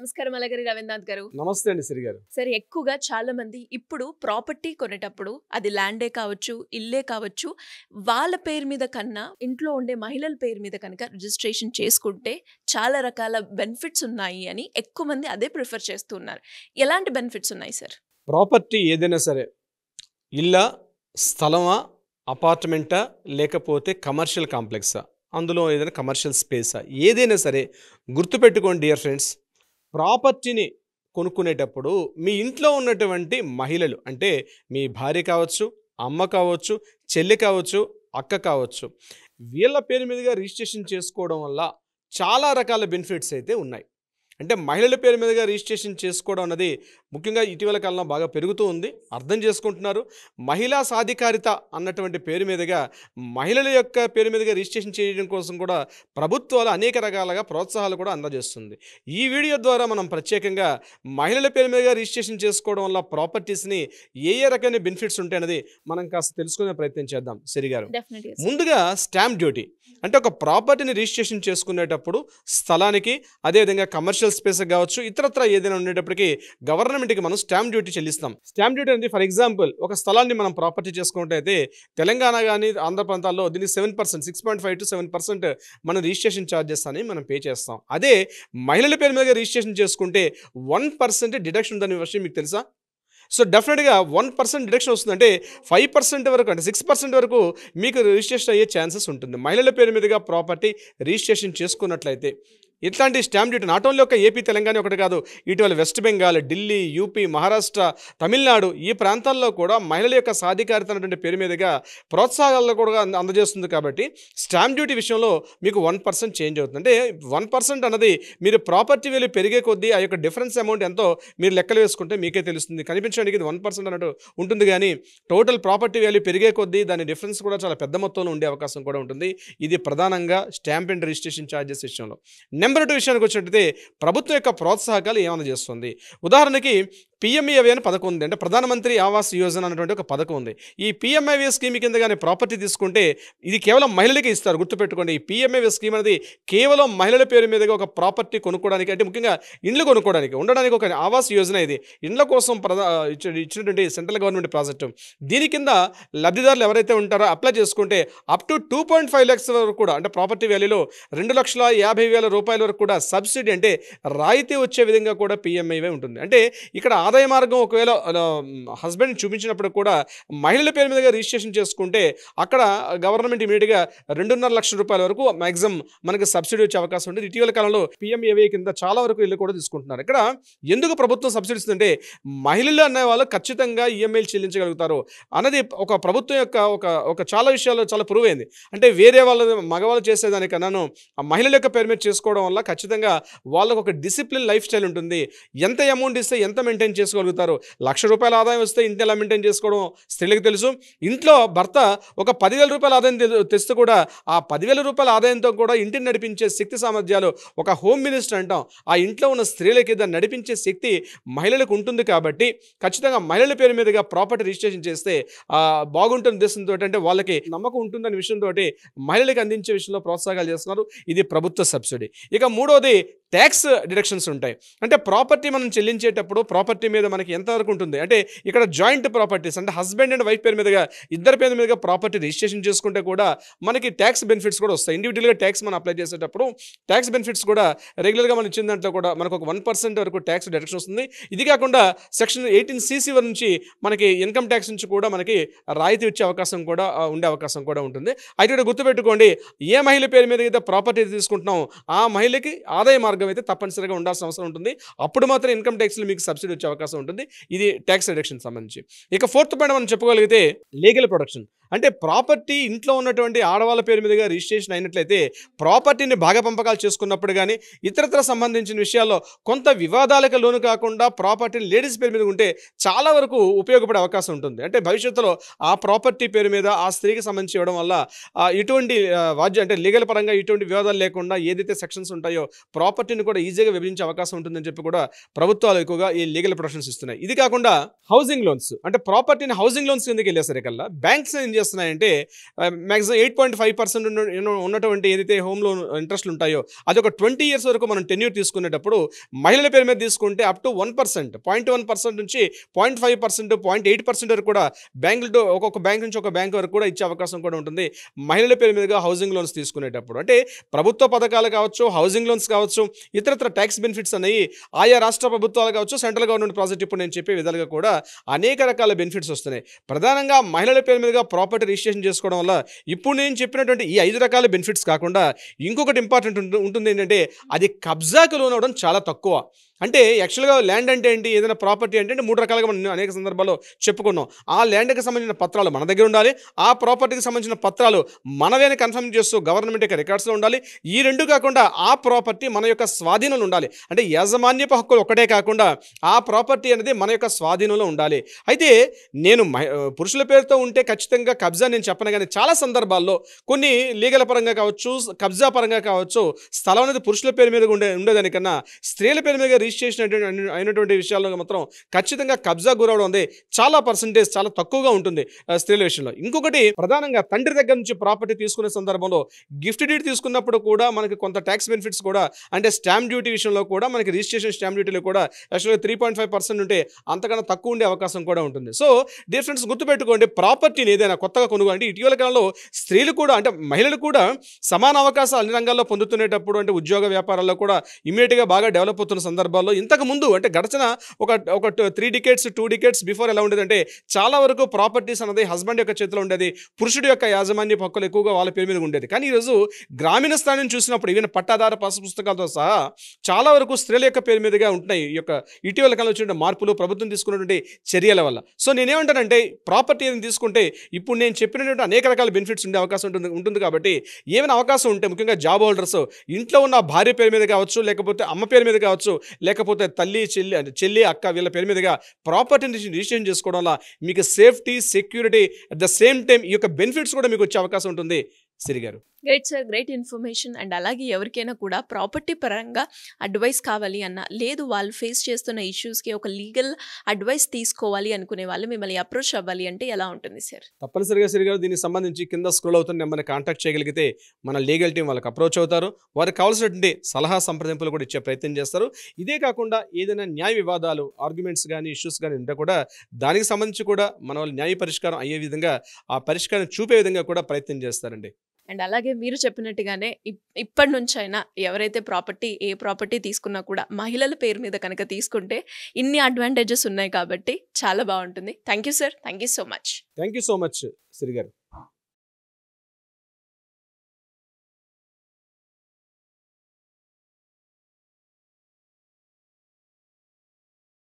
నమస్కారం అలగరి రవీంద్రనాథ్ గారు. నమస్తే అండి సిరి గారు. సరే, ఎక్కువగా చాలా మంది ఇప్పుడు ప్రాపర్టీ కొనేటప్పుడు అది ల్యాండే కావచ్చు, ఇల్లే కావచ్చు, వాళ్ళ పేరు మీద కన్నా ఇంట్లో ఉండే మహిళల పేరు మీద కనుక రిజిస్ట్రేషన్ చేసుకుంటే చాలా రకాల బెనిఫిట్స్ ఉన్నాయి అని ఎక్కువ మంది అదే ప్రిఫర్ చేస్తున్నారు. ఎలాంటి బెనిఫిట్స్ ఉన్నాయి సార్? ప్రాపర్టీ ఏదైనా సరే, ఇల్లా, స్థలమా, అపార్ట్మెంటా, లేకపోతే కమర్షియల్ కాంప్లెక్సా, అందులో ఏదైనా కమర్షియల్ స్పేసా, ఏదైనా సరే గుర్తుపెట్టుకోండి డియర్ ఫ్రెండ్స్. ప్రాపర్టీని కొనుక్కునేటప్పుడు మీ ఇంట్లో ఉన్నటువంటి మహిళలు, అంటే మీ భార్య కావచ్చు, అమ్మ కావచ్చు, చెల్లి కావచ్చు, అక్క కావచ్చు, వీళ్ళ పేరు మీదుగా రిజిస్ట్రేషన్ చేసుకోవడం వల్ల చాలా రకాల బెనిఫిట్స్ అయితే ఉన్నాయి. అంటే మహిళల పేరు మీదుగా రిజిస్ట్రేషన్ చేసుకోవడం అన్నది ముఖ్యంగా ఇటీవల కాలంలో బాగా పెరుగుతూ ఉంది. అర్థం చేసుకుంటున్నారు. మహిళా సాధికారిత అన్నటువంటి పేరు మీదుగా మహిళల యొక్క పేరు మీదుగా రిజిస్ట్రేషన్ చేయడం కోసం కూడా ప్రభుత్వాలు అనేక రకాలుగా ప్రోత్సాహాలు కూడా అందజేస్తుంది. ఈ వీడియో ద్వారా మనం ప్రత్యేకంగా మహిళల పేరు మీదుగా రిజిస్ట్రేషన్ చేసుకోవడం వల్ల ప్రాపర్టీస్ని ఏ రకమైన బెనిఫిట్స్ ఉంటాయన్నది మనం కాస్త తెలుసుకునే ప్రయత్నం చేద్దాం. సిరిగారు, ముందుగా స్టాంప్ డ్యూటీ. అంటే ఒక ప్రాపర్టీని రిజిస్ట్రేషన్ చేసుకునేటప్పుడు స్థలానికి, అదేవిధంగా కమర్షియల్ స్పేస్ కావచ్చు, ఇతరత్ర ఏదైనా ఉండేటప్పటికి గవర్నమెంట్కి మనం స్టాంప్ డ్యూటీ చెల్లిస్తాం. స్టాంప్ డ్యూటీ అనేది ఫర్ ఎగ్జాంపుల్ ఒక స్థలాన్ని మనం ప్రాపర్టీ చేసుకున్నట్టయితే తెలంగాణ కానీ ఆంధ్ర ప్రాంతాల్లో దీనికి 7%, 6.5 to 7% మనం రిజిస్ట్రేషన్ ఛార్జెస్ అని మనం పే చేస్తాం. అదే మహిళల పేరు మీద రిజిస్ట్రేషన్ చేసుకుంటే 1% డిడక్షన్ ఉందనే విషయం మీకు తెలుసా? సో డెఫినెట్గా 1% డిడక్షన్ వస్తుంది. అంటే 5% వరకు, అంటే 6% వరకు మీకు రిజిస్ట్రేషన్ అయ్యే ఛాన్సెస్ ఉంటుంది మహిళల పేరు మీదుగా ప్రాపర్టీ రిజిస్ట్రేషన్ చేసుకున్నట్లయితే. ఇట్లాంటి స్టాంప్ డ్యూటీ నాట్ ఓన్లీ ఒక ఏపీ, తెలంగాణ ఒకటి కాదు, ఇటీవల వెస్ట్ బెంగాల్, ఢిల్లీ, యూపీ, మహారాష్ట్ర, తమిళనాడు ఈ ప్రాంతాల్లో కూడా మహిళల యొక్క సాధికారిత అనేటువంటి పేరు మీదుగా ప్రోత్సాహాలు కూడా అందజేస్తుంది. కాబట్టి స్టాంప్ డ్యూటీ విషయంలో మీకు 1% చేంజ్ అవుతుంది. అంటే 1% అన్నది మీరు ప్రాపర్టీ వాల్యూ పెరిగే కొద్దీ ఆ యొక్క డిఫరెన్స్ అమౌంట్ ఎంతో మీరు లెక్కలు వేసుకుంటే మీకే తెలుస్తుంది. కనిపించడానికి ఇది 1% అన్నట్టు ఉంటుంది, కానీ టోటల్ ప్రాపర్టీ వాల్యూ పెరిగే కొద్దీ దాని డిఫరెన్స్ కూడా చాలా పెద్ద మొత్తంలో ఉండే అవకాశం కూడా ఉంటుంది. ఇది ప్రధానంగా స్టాంప్ అండ్ రిజిస్ట్రేషన్ ఛార్జెస్ విషయంలో. నెంబర్ 2 విషయానికి వచ్చినట్టయితే ప్రభుత్వం యొక్క ప్రోత్సాహకాలు ఏమైనా చేస్తుంది. ఉదాహరణకి పిఎంఏవై అని పథకం ఉంది. అంటే ప్రధానమంత్రి ఆవాస్ యోజన అనేటువంటి ఒక పథకం ఉంది. ఈ పిఎంఏవై స్కీమ్ కింద కానీ ప్రాపర్టీ తీసుకుంటే ఇది కేవలం మహిళలకి ఇస్తారు. గుర్తుపెట్టుకోండి, ఈ పిఎంఏవై స్కీమ్ అనేది కేవలం మహిళల పేరు మీదుగా ఒక ప్రాపర్టీ కొనుక్కోవడానికి, అంటే ముఖ్యంగా ఇండ్లు కొనుక్కోవడానికి, ఉండడానికి ఒక ఆవాస్ యోజన. ఇది ఇండ్ల కోసం ఇచ్చినటువంటి సెంట్రల్ గవర్నమెంట్ ప్రాజెక్టు. దీని కింద లబ్ధిదారులు ఎవరైతే ఉంటారో అప్లై చేసుకుంటే అప్ టు 2.5 lakhs వరకు కూడా, అంటే ప్రాపర్టీ వాల్యూలో 2,50,000 రూపాయల వరకు కూడా సబ్సిడీ, అంటే రాయితీ వచ్చే విధంగా కూడా పిఎంఏవై ఉంటుంది. అంటే ఇక్కడ ఆదాయ మార్గం ఒకవేళ హస్బెండ్ చూపించినప్పుడు కూడా మహిళల పేరు మీదుగా రిజిస్ట్రేషన్ చేసుకుంటే అక్కడ గవర్నమెంట్ ఇమీడియట్గా 2.5 లక్షల రూపాయల వరకు మ్యాక్సిమం మనకి సబ్సిడీ వచ్చే అవకాశం ఉంటుంది. ఇటీవల కాలంలో పిఎంఏవై కింద చాలా వరకు ఇల్లు కూడా తీసుకుంటున్నారు. ఇక్కడ ఎందుకు ప్రభుత్వం సబ్సిడీ ఇస్తుందంటే మహిళలు అనే వాళ్ళు ఖచ్చితంగా ఈఎంఐలు చెల్లించగలుగుతారు అన్నది ఒక ప్రభుత్వం యొక్క ఒక చాలా విషయాల్లో చాలా ప్రూవ్ అయింది. అంటే వేరే వాళ్ళ మగవాళ్ళు చేసేదానికన్నాను ఆ మహిళల యొక్క పేరు మీద చేసుకోవడం వల్ల ఖచ్చితంగా వాళ్ళకు ఒక డిసిప్లిన్ లైఫ్ స్టైల్ ఉంటుంది. ఎంత అమౌంట్ ఇస్తే ఎంత మెయింటైన్ చేసుకోగలుగుతారు. ₹1,00,000 ఆదాయం వస్తే ఇంటి ఎలా మెయింటైన్ చేసుకోవడం స్త్రీలకు తెలుసు. ఇంట్లో భర్త ఒక ₹10,000 ఆదాయం తెస్తే కూడా ఆ ₹10,000 ఆదాయంతో కూడా ఇంటిని నడిపించే శక్తి సామర్థ్యాలు ఒక హోమ్ మినిస్టర్ అంటాం, ఆ ఇంట్లో ఉన్న స్త్రీలకి దాన్ని నడిపించే శక్తి మహిళలకు ఉంటుంది. కాబట్టి ఖచ్చితంగా మహిళల పేరు మీదుగా ప్రాపర్టీ రిజిస్ట్రేషన్ చేస్తే బాగుంటుంది ఉద్దేశంతో, అంటే వాళ్ళకి నమ్మకం ఉంటుందనే విషయంతో మహిళలకు అందించే విషయంలో ప్రోత్సాహాలు చేస్తున్నారు. ఇది ప్రభుత్వ సబ్సిడీ. ఇక మూడవది ట్యాక్స్ డిడక్షన్స్ ఉంటాయి. అంటే ప్రాపర్టీ మనం చెల్లించేటప్పుడు ప్రాపర్టీ మీద మనకి ఎంతవరకు ఉంటుంది, అంటే ఇక్కడ జాయింట్ ప్రాపర్టీస్, అంటే హస్బెండ్ అండ్ వైఫ్ పేరు మీదుగా ఇద్దరు పేరు మీదుగా ప్రాపర్టీ రిజిస్ట్రేషన్ చేసుకుంటే కూడా మనకి ట్యాక్స్ బెనిఫిట్స్ కూడా వస్తాయి. ఇండివిజువల్గా ట్యాక్స్ మనం అప్లై చేసేటప్పుడు ట్యాక్స్ బెనిఫిట్స్ కూడా రెగ్యులర్గా మనం ఇచ్చిన దాంట్లో కూడా మనకు ఒక 1% వరకు ట్యాక్స్ డిడక్షన్ వస్తుంది. ఇది కాకుండా సెక్షన్ 18CC నుంచి మనకి ఇన్కమ్ ట్యాక్స్ నుంచి కూడా మనకి రాయితీ వచ్చే అవకాశం కూడా ఉండే అవకాశం కూడా ఉంటుంది. అయితే ఇక్కడ గుర్తుపెట్టుకోండి, ఏ మహిళ పేరు మీద అయితే ప్రాపర్టీ తీసుకుంటున్నామో ఆ మహిళకి ఆదాయ మార్గం అయితే తప్పనిసరిగా ఉండాల్సిన అవసరం ఉంటుంది. అప్పుడు మాత్రం ఇన్కమ్ ట్యాక్స్లో మీకు సబ్సిడీ వచ్చే అవకాశం ఉంటుంది. ఇది ట్యాక్స్ రిడక్షన్ సంబంధించి. ఇక 4th పాయింట్ మనం చెప్పుకోగలిగితే లీగల్ ప్రొటెక్షన్. అంటే ప్రాపర్టీ ఇంట్లో ఉన్నటువంటి ఆడవాళ్ళ పేరు మీదుగా రిజిస్ట్రేషన్ అయినట్లయితే ప్రాపర్టీని భాగ పంపకాలు చేసుకున్నప్పుడు కానీ ఇతరత్ర సంబంధించిన విషయాల్లో కొంత వివాదాలకు లోను కాకుండా ప్రాపర్టీని లేడీస్ పేరు మీద ఉంటే చాలా వరకు ఉపయోగపడే అవకాశం ఉంటుంది. అంటే భవిష్యత్తులో ఆ ప్రాపర్టీ పేరు మీద ఆ స్త్రీకి సంబంధించి ఇవ్వడం వల్ల ఇటువంటి అంటే లీగల్ పరంగా ఇటువంటి వివాదాలు లేకుండా ఏదైతే సెక్షన్స్ ఉంటాయో ప్రాపర్టీని కూడా ఈజీగా విభజించే అవకాశం ఉంటుందని చెప్పి కూడా ప్రభుత్వాలు ఎక్కువగా ఈ లీగల్ ప్రొటెక్షన్స్ ఇస్తున్నాయి. ఇది కాకుండా హౌసింగ్ లోన్స్, అంటే ప్రాపర్టీని హౌసింగ్ లోన్స్ కిందకి వెళ్ళేసరికల్లా బ్యాంక్స్ ఏం చేస్తున్నాయంటే మ్యాక్సిమం 8.5% ఉన్నటువంటి ఏదైతే హోమ్ లోన్ ఇంట్రెస్ట్లు ఉంటాయో అది ఒక 20 years వరకు మనం టెన్యూర్ తీసుకునేటప్పుడు మహిళల పేరు మీద తీసుకుంటే అప్ టు 1%, 0.1% నుంచి 0.5%, 0.8% వరకు కూడా బ్యాంకులతో ఒక్కొక్క బ్యాంక్ నుంచి ఒక బ్యాంక్ వరకు కూడా ఇచ్చే అవకాశం కూడా ఉంటుంది మహిళల పేరు మీదుగా హౌసింగ్ లోన్స్ తీసుకునేటప్పుడు. అంటే ప్రభుత్వ పథకాలు కావచ్చు, హౌసింగ్ లోన్స్ కావచ్చు, ఇతరత్ర ట్యాక్స్ బెనిఫిట్స్ అనేవి ఆయా రాష్ట్ర ప్రభుత్వాలు కావచ్చు, సెంట్రల్ గవర్నమెంట్ ప్రాజెక్ట్ ఇప్పుడు నేను చెప్పే విధాలుగా కూడా అనేక రకాల బెనిఫిట్స్ వస్తున్నాయి. ప్రధానంగా మహిళల పేరు మీదుగా ప్రాపర్టీ రిజిస్ట్రేషన్ చేసుకోవడం వల్ల ఇప్పుడు నేను చెప్పినటువంటి ఈ 5 రకాల బెనిఫిట్స్ కాకుండా ఇంకొకటి ఇంపార్టెంట్ ఉంటుంది ఏంటంటే అది కబ్జాకు లోనవడం చాలా తక్కువ. అంటే యాక్చువల్గా ల్యాండ్ అంటే ఏంటి, ఏదైనా ప్రాపర్టీ అంటే 3 రకాలుగా మనం అనేక సందర్భాల్లో చెప్పుకున్నాం. ఆ ల్యాండ్కి సంబంధించిన పత్రాలు మన దగ్గర ఉండాలి, ఆ ప్రాపర్టీకి సంబంధించిన పత్రాలు మనవే అని కన్ఫర్మ్ చేస్తూ గవర్నమెంట్ యొక్క రికార్డ్స్లో ఉండాలి. ఈ రెండు కాకుండా ఆ ప్రాపర్టీ మన యొక్క స్వాధీనంలో ఉండాలి. అంటే యాజమాన్యపు హక్కులు ఒకటే కాకుండా ఆ ప్రాపర్టీ అనేది మన యొక్క స్వాధీనంలో ఉండాలి. అయితే నేను పురుషుల పేరుతో ఉంటే ఖచ్చితంగా కబ్జా నేను చెప్పను, కానీ చాలా సందర్భాల్లో కొన్ని లీగల్ పరంగా కావచ్చు, కబ్జా పరంగా కావచ్చు, స్థలం అనేది పురుషుల పేరు మీద ఉండేదానికన్నా స్త్రీల పేరు మీద రిజిస్ట్రేషన్ అయినటువంటి విషయాల్లో మాత్రం ఖచ్చితంగా కబ్జా గురవడం ఉంది చాలా పర్సెంటేజ్ చాలా తక్కువగా ఉంటుంది స్త్రీల విషయంలో. ఇంకొకటి ప్రధానంగా తండ్రి దగ్గర నుంచి ప్రాపర్టీ తీసుకునే సందర్భంలో గిఫ్ట్ డీడ్ తీసుకున్నప్పుడు కూడా మనకి కొంత ట్యాక్స్ బెనిఫిట్స్ కూడా, అంటే స్టాంప్ డ్యూటీ విషయంలో కూడా మనకి రిజిస్ట్రేషన్ స్టాంప్ డ్యూటీలో కూడా యాక్చువల్గా 3.5% ఉంటే అంతకన్నా తక్కువ ఉండే అవకాశం కూడా ఉంటుంది. సో డియర్ ఫ్రెండ్స్, గుర్తుపెట్టుకోండి, ప్రాపర్టీని ఏదైనా కొత్తగా కొనుగోలు అంటే ఇటీవల కాలంలో స్త్రీలు కూడా అంటే మహిళలు కూడా సమాన అవకాశాలు అన్ని రంగాల్లో పొందుతునేటప్పుడు అంటే ఉద్యోగ వ్యాపారాల్లో కూడా ఇమీడియట్గా బాగా డెవలప్ అవుతున్న సందర్భాల్లో ఇంతకు ముందు అంటే గడిచిన ఒక 3 decades 2 decades బిఫోర్ ఎలా ఉండేదంటే చాలా వరకు ప్రాపర్టీస్ అనేది హస్బెండ్ యొక్క చేతిలో ఉండేది, పురుషుడి యొక్క యాజమాన్య హక్కులు ఎక్కువగా వాళ్ళ పేరు మీద ఉండేది. కానీ ఈరోజు గ్రామీణ స్థాయిని చూసినప్పుడు ఈవెన్ పట్టాదార పాస్ పుస్తకాలతో సహా చాలా వరకు స్త్రీల యొక్క పేరు మీదుగా ఉంటున్నాయి. ఈ యొక్క ఇటీవల కాలంలో వచ్చిన మార్పులు ప్రభుత్వం తీసుకున్నటువంటి చర్యల వల్ల. సో నేనేమంటానంటే ప్రాపర్టీ ఏదైనా తీసుకుంటే ఇప్పుడు నేను చెప్పినటువంటి అనేక రకాల బెనిఫిట్స్ ఉండే అవకాశం ఉంటుంది కాబట్టి ఏమైనా అవకాశం ఉంటే ముఖ్యంగా జాబ్ హోల్డర్స్ ఇంట్లో ఉన్న భార్య పేరు మీద కావచ్చు, లేకపోతే అమ్మ పేరు మీద కావచ్చు, లేకపోతే తల్లి చెల్లి అక్క వీళ్ళ పేరు మీదుగా ప్రాపర్టీని రిజిస్ట్రేషన్ చేసుకోవడం వల్ల మీకు safety security at the same time ఈ యొక్క బెనిఫిట్స్ కూడా మీకు వచ్చే అవకాశం ఉంటుంది. సిరి గారు, great sir, great information. And అలాగే ఎవరికైనా కూడా ప్రాపర్టీ పరంగా అడ్వైస్ కావాలి అన్నా, లేదు వాళ్ళు ఫేస్ చేస్తున్న ఇష్యూస్కి ఒక లీగల్ అడ్వైస్ తీసుకోవాలి అనుకునే వాళ్ళు మిమ్మల్ని అప్రోచ్ అవ్వాలి అంటే ఎలా ఉంటుంది సార్? తప్పనిసరిగా సిరి గారు, దీనికి సంబంధించి కింద స్క్రోల్ అవుతున్న నెంబర్ని కాంటాక్ట్ చేయగలిగితే మన లీగల్ టీం వాళ్ళకి అప్రోచ్ అవుతారు. వారికి కావాల్సినటువంటి సలహా సంప్రదింపులు కూడా ఇచ్చే ప్రయత్నం చేస్తారు. ఇదే కాకుండా ఏదైనా న్యాయ వివాదాలు, ఆర్గ్యుమెంట్స్ కానీ ఇష్యూస్ కానీ ఉంటే కూడా దానికి సంబంధించి కూడా మన వాళ్ళు న్యాయ పరిష్కారం అయ్యే విధంగా ఆ పరిష్కారం చూపే విధంగా కూడా ప్రయత్నం చేస్తారండి. అండ్ అలాగే మీరు చెప్పినట్టుగానే ఇప్పటి నుంచైనా ఎవరైతే ఏ ప్రాపర్టీ తీసుకున్నా కూడా మహిళల పేరు మీద కనుక తీసుకుంటే ఇన్ని అడ్వాంటేజెస్ ఉన్నాయి కాబట్టి చాలా బాగుంటుంది. Thank you sir, thank you so much. Thank you so much Siri గారు.